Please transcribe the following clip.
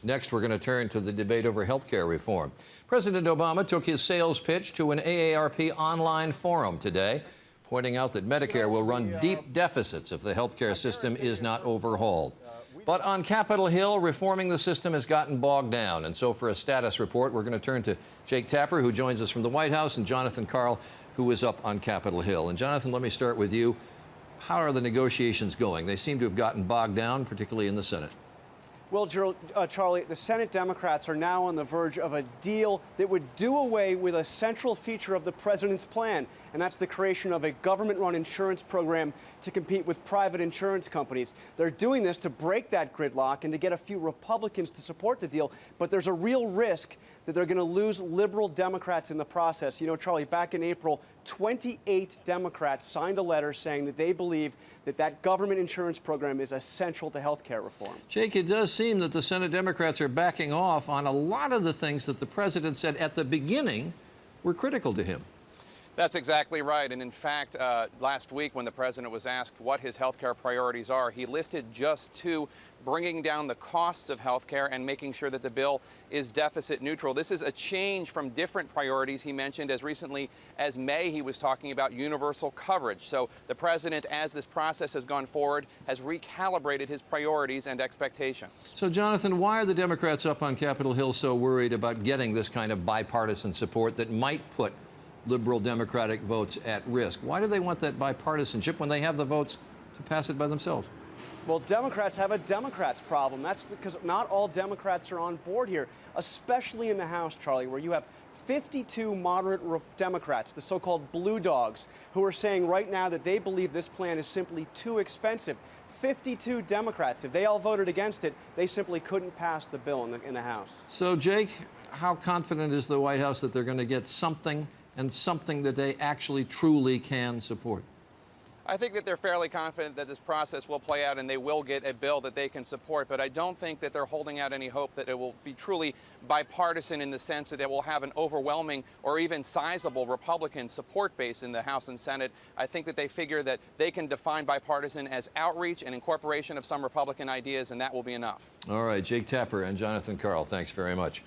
Next, we're going to turn to the debate over health care reform. President Obama took his sales pitch to an AARP online forum today, pointing out that Medicare will run deep deficits if the health care system is not overhauled. But on Capitol Hill, reforming the system has gotten bogged down. And so for a status report, we're going to turn to Jake Tapper, who joins us from the White House, and Jonathan Karl, who is up on Capitol Hill. And Jonathan, let me start with you. How are the negotiations going? They seem to have gotten bogged down, particularly in the Senate. Well, Charlie, the Senate Democrats are now on the verge of a deal that would do away with a central feature of the president's plan, and that's the creation of a government-run insurance program to compete with private insurance companies. They're doing this to break that gridlock and to get a few Republicans to support the deal, but there's a real risk that they're going to lose liberal Democrats in the process. You know, Charlie, back in April, 28 Democrats signed a letter saying that they believe that that government insurance program is essential to health care reform. Jake, it does seem that the Senate Democrats are backing off on a lot of the things that the president said at the beginning were critical to him. That's exactly right. And in fact, last week when the president was asked what his health care priorities are, he listed just two: bringing down the costs of health care and making sure that the bill is deficit neutral. This is a change from different priorities he mentioned. As recently as May, he was talking about universal coverage. So the president, as this process has gone forward, has recalibrated his priorities and expectations. So, Jonathan, why are the Democrats up on Capitol Hill so worried about getting this kind of bipartisan support that might put liberal Democratic votes at risk? Why do they want that bipartisanship when they have the votes to pass it by themselves? Well, Democrats have a Democrats problem. That's because not all Democrats are on board here, especially in the House, Charlie, where you have 52 moderate Democrats, the so-called blue dogs, who are saying right now that they believe this plan is simply too expensive. 52 Democrats. If they all voted against it, they simply couldn't pass the bill in the House. So, Jake, how confident is the White House that they're going to get something, and something that they actually truly can support? I think that they're fairly confident that this process will play out and they will get a bill that they can support, but I don't think that they're holding out any hope that it will be truly bipartisan in the sense that it will have an overwhelming or even sizable Republican support base in the House and Senate. I think that they figure that they can define bipartisan as outreach and incorporation of some Republican ideas, and that will be enough. All right, Jake Tapper and Jonathan Karl, thanks very much.